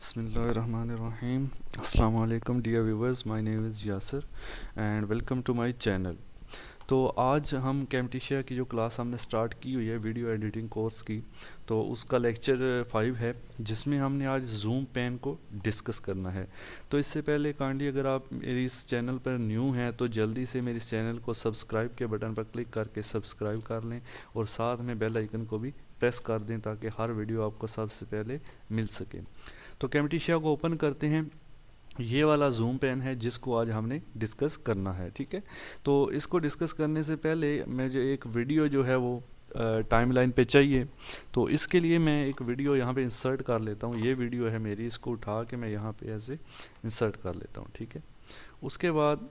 Bismillahirrahmanirrahim. Assalamu alaikum dear viewers, my name is Yasir and welcome to my channel. तो आज हम कैम्टिशिया की जो क्लास हमने स्टार्ट की हुई है वीडियो एडिटिंग कोर्स की, तो उसका लेक्चर 5 है जिसमें हमने आज जूम पेन को डिस्कस करना है। तो इससे पहले काइंडली अगर आप मेरी इस चैनल पर न्यू हैं तो जल्दी से मेरे इस चैनल को सब्सक्राइब के बटन पर क्लिक करके सब्सक्राइब कर लें और साथ में बेल आइकन को भी प्रेस कर दें ताकि हर वीडियो आपको सबसे पहले मिल सके। तो कैम्टिशिया को ओपन करते हैं। ये वाला जूम पेन है जिसको आज हमने डिस्कस करना है, ठीक है। तो इसको डिस्कस करने से पहले मुझे एक वीडियो जो है वो टाइमलाइन पे चाहिए। तो इसके लिए मैं एक वीडियो यहाँ पे इंसर्ट कर लेता हूँ। ये वीडियो है मेरी, इसको उठा के मैं यहाँ पे ऐसे इंसर्ट कर लेता हूँ, ठीक है। उसके बाद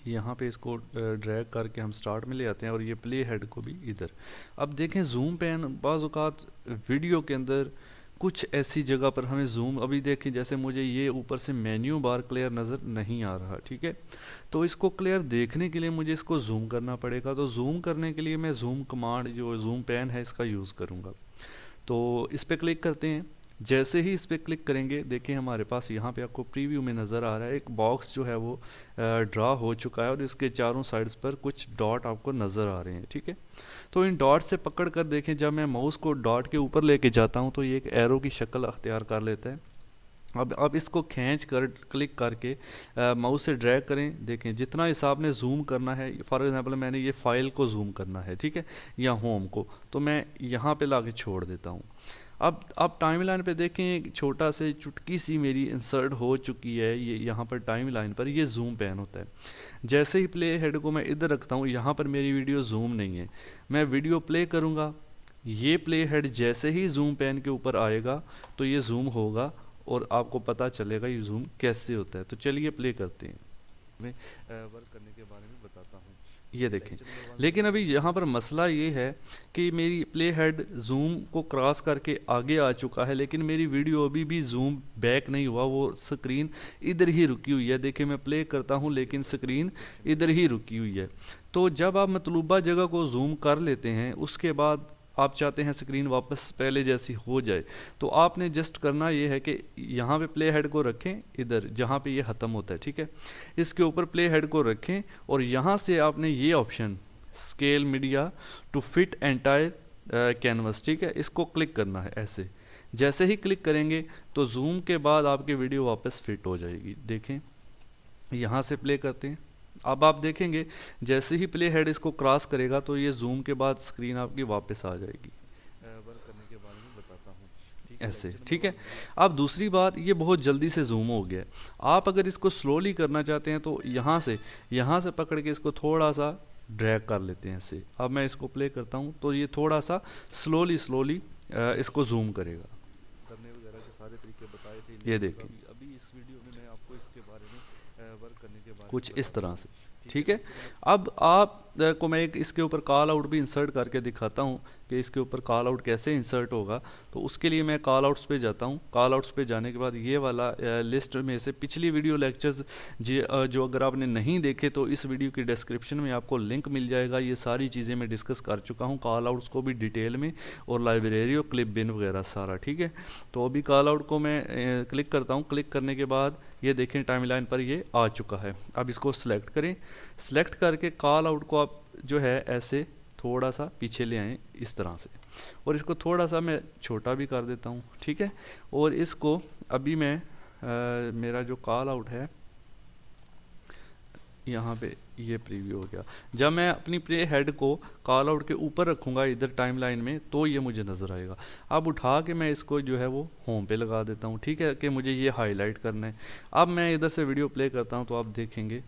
यहाँ पे इसको ड्रैग करके हम स्टार्ट में ले आते हैं और ये प्ले हेड को भी इधर। अब देखें जूम पेन बाज़ औक़ात वीडियो के अंदर कुछ ऐसी जगह पर हमें जूम, अभी देखें जैसे मुझे ये ऊपर से मेन्यू बार क्लियर नज़र नहीं आ रहा, ठीक है। तो इसको क्लियर देखने के लिए मुझे इसको जूम करना पड़ेगा। तो जूम करने के लिए मैं जूम कमांड जो जूम पेन है इसका यूज़ करूँगा। तो इस पर क्लिक करते हैं। जैसे ही इस पर क्लिक करेंगे देखें हमारे पास यहाँ पे आपको प्रीव्यू में नज़र आ रहा है एक बॉक्स जो है वो ड्रा हो चुका है और इसके चारों साइड्स पर कुछ डॉट आपको नज़र आ रहे हैं, ठीक है। तो इन डॉट से पकड़ कर देखें, जब मैं माउस को डॉट के ऊपर लेके जाता हूँ तो ये एक एरो की शक्ल अख्तियार कर लेता है। अब इसको खींच कर क्लिक करके माउस से ड्रैग करें। देखें जितना हिसाब ने जूम करना है, फॉर एग्जांपल मैंने ये फाइल को जूम करना है, ठीक है, या होम को, तो मैं यहाँ पे लाके छोड़ देता हूँ। अब टाइमलाइन पे देखें एक छोटा से चुटकी सी मेरी इंसर्ट हो चुकी है ये यहाँ पर टाइमलाइन पर। ये जूम पेन होता है। जैसे ही प्ले हेड को मैं इधर रखता हूँ, यहाँ पर मेरी वीडियो जूम नहीं है, मैं वीडियो प्ले करूँगा, ये प्ले हेड जैसे ही जूम पेन के ऊपर आएगा तो ये जूम होगा और आपको पता चलेगा ये जूम कैसे होता है। तो चलिए प्ले करते हैं। मैं वर्क करने के बारे में बताता हूँ। ये देखें, लेकिन अभी यहाँ पर मसला ये है कि मेरी प्ले हेड जूम को क्रॉस करके आगे आ चुका है, लेकिन मेरी वीडियो अभी भी जूम बैक नहीं हुआ, वो स्क्रीन इधर ही रुकी हुई है। देखिए मैं प्ले करता हूँ लेकिन स्क्रीन इधर ही रुकी हुई है। तो जब आप मतलूबा जगह को जूम कर लेते हैं, उसके बाद आप चाहते हैं स्क्रीन वापस पहले जैसी हो जाए, तो आपने जस्ट करना ये है कि यहाँ पे प्ले हेड को रखें इधर जहाँ पे ये ख़त्म होता है, ठीक है। इसके ऊपर प्ले हेड को रखें और यहाँ से आपने ये option scale media to fit entire canvas, ठीक है, इसको क्लिक करना है ऐसे। जैसे ही क्लिक करेंगे तो जूम के बाद आपकी वीडियो वापस फिट हो जाएगी। देखें यहाँ से प्ले करते हैं। अब आप देखेंगे जैसे ही प्ले हेड इसको क्रॉस करेगा तो ये जूम के बाद स्क्रीन आपकी वापस आ जाएगी। वर्क करने के बारे में बताता हूँ ऐसे, ठीक है। अब दूसरी बात, ये बहुत जल्दी से जूम हो गया है। आप अगर इसको स्लोली करना चाहते हैं तो यहाँ से पकड़ के इसको थोड़ा सा ड्रैग कर लेते हैं ऐसे। अब मैं इसको प्ले करता हूँ तो ये थोड़ा सा स्लोली इसको जूम करेगा। करने वगैरह के सारे तरीके बताए थे, ये देखिए अभी इस वीडियो में मैं आपको इसके बारे में वर्क करने के बारे कुछ इस तरह से, ठीक है। अब आप को मैं एक इसके ऊपर कॉल आउट भी इंसर्ट करके दिखाता हूँ कि इसके ऊपर कॉल आउट कैसे इंसर्ट होगा। तो उसके लिए मैं कॉल आउट्स पे जाता हूँ। कॉल आउट्स पे जाने के बाद ये वाला लिस्ट में से पिछली वीडियो लेक्चर्स जो अगर आपने नहीं देखे तो इस वीडियो की डिस्क्रिप्शन में आपको लिंक मिल जाएगा। ये सारी चीज़ें मैं डिस्कस कर चुका हूँ, कॉल आउट्स को भी डिटेल में, और लाइब्रेरी और क्लिप बिन वगैरह सारा, ठीक है। तो अभी कॉल आउट को मैं क्लिक करता हूँ। क्लिक करने के बाद ये देखें टाइमलाइन पर ये आ चुका है। अब इसको सिलेक्ट करें। सिलेक्ट करके कॉल आउट को आप जो है ऐसे थोड़ा सा पीछे ले आएँ इस तरह से, और इसको थोड़ा सा मैं छोटा भी कर देता हूँ, ठीक है। और इसको अभी मैं मेरा जो कॉल आउट है यहाँ पे ये प्रीव्यू हो गया। जब मैं अपनी प्ले हेड को कॉल आउट के ऊपर रखूँगा इधर टाइमलाइन में तो ये मुझे नज़र आएगा। अब उठा के मैं इसको जो है वो होम पे लगा देता हूँ, ठीक है, कि मुझे ये हाईलाइट करना है। अब मैं इधर से वीडियो प्ले करता हूँ तो आप देखेंगे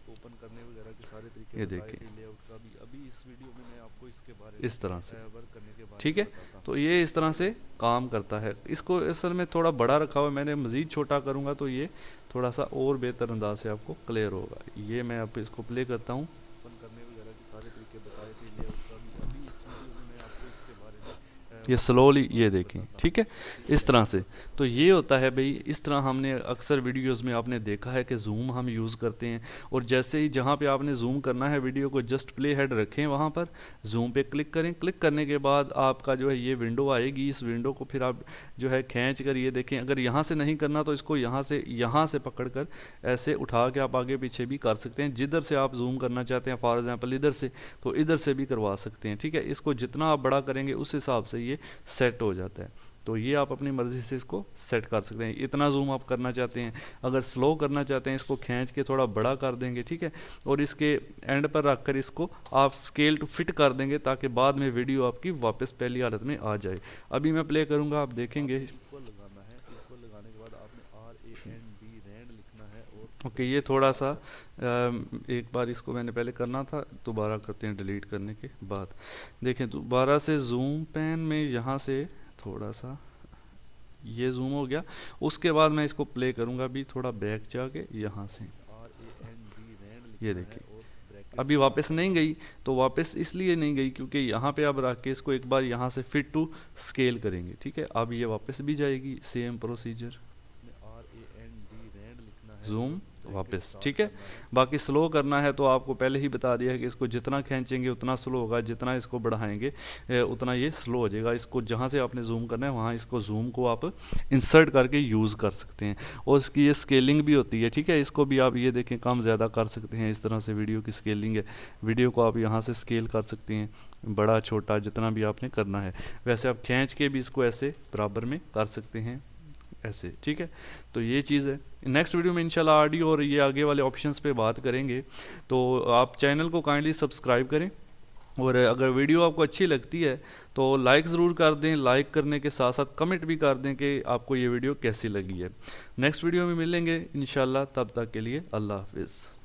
ओपन करने वगैरह के सारे तरीके, ये देखिए लेआउट का भी अभी इस वीडियो में मैं आपको इसके बारे में इस तरह से वर्क करने के बारे, ठीक है। तो ये इस तरह से काम करता है। इसको असल में थोड़ा बड़ा रखा हुआ है मैंने, मज़ीद छोटा करूँगा तो ये थोड़ा सा और बेहतर अंदाज से आपको क्लियर होगा। ये मैं अब इसको प्ले करता हूँ। ओपन करने वगैरह के सारे तरीके बताए थे लेआउट का भी, अभी इस वीडियो में मैं आपको इसके बारे में ये स्लोली, ये देखें, ठीक है, इस तरह से। तो ये होता है भाई, इस तरह हमने अक्सर वीडियोस में आपने देखा है कि जूम हम यूज़ करते हैं। और जैसे ही जहाँ पे आपने जूम करना है वीडियो को, जस्ट प्ले हेड रखें, वहाँ पर जूम पे क्लिक करें। क्लिक करने के बाद आपका जो है ये विंडो आएगी। इस विंडो को फिर आप जो है खींच कर, ये देखें, अगर यहाँ से नहीं करना तो इसको यहाँ से पकड़ कर ऐसे उठा के आप आगे पीछे भी कर सकते हैं। जिधर से आप जूम करना चाहते हैं, फॉर एग्जांपल इधर से, तो इधर से भी करवा सकते हैं, ठीक है। इसको जितना आप बड़ा करेंगे उस हिसाब से ये सेट हो जाता है। तो ये आप अपनी मर्ज़ी से इसको सेट कर सकते हैं। इतना जूम आप करना चाहते हैं, अगर स्लो करना चाहते हैं इसको खींच के थोड़ा बड़ा कर देंगे, ठीक है। और इसके एंड पर रखकर इसको आप स्केल टू फिट कर देंगे, ताकि बाद में वीडियो आपकी वापस पहली हालत में आ जाए। अभी मैं प्ले करूँगा, आप देखेंगे। ओके, ये थोड़ा सा एक बार इसको मैंने पहले करना था, दोबारा करते हैं डिलीट करने के बाद। देखें, दोबारा से जूम पैन में यहाँ से थोड़ा सा ये जूम हो गया। उसके बाद मैं इसको प्ले करूँगा अभी थोड़ा बैक जाके यहाँ से, ये देखिए अभी वापस नहीं गई। तो वापस इसलिए नहीं गई क्योंकि यहाँ पे अब रख के इसको एक बार यहाँ से फिट टू स्केल करेंगे, ठीक है। अब ये वापस भी जाएगी, सेम प्रोसीजर, जूम वापस, ठीक है। बाकी स्लो करना है तो आपको पहले ही बता दिया है कि इसको जितना खींचेंगे उतना स्लो होगा, जितना इसको बढ़ाएंगे उतना ये स्लो हो जाएगा। इसको जहाँ से आपने जूम करना है वहाँ इसको जूम को आप इंसर्ट करके यूज़ कर सकते हैं। और इसकी ये स्केलिंग भी होती है, ठीक है। इसको भी आप ये देखें कम ज़्यादा कर सकते हैं। इस तरह से वीडियो की स्केलिंग है, वीडियो को आप यहाँ से स्केल कर सकते हैं, बड़ा छोटा जितना भी आपने करना है। वैसे आप खींच के भी इसको ऐसे बराबर में कर सकते हैं, ऐसे, ठीक है। तो ये चीज़ है। नेक्स्ट वीडियो में इंशाल्लाह ऑडियो और ये आगे वाले ऑप्शंस पे बात करेंगे। तो आप चैनल को काइंडली सब्सक्राइब करें, और अगर वीडियो आपको अच्छी लगती है तो लाइक ज़रूर कर दें। लाइक करने के साथ साथ कमेंट भी कर दें कि आपको ये वीडियो कैसी लगी है। नेक्स्ट वीडियो में मिलेंगे इंशाल्लाह, तब तक के लिए अल्लाह हाफिज़।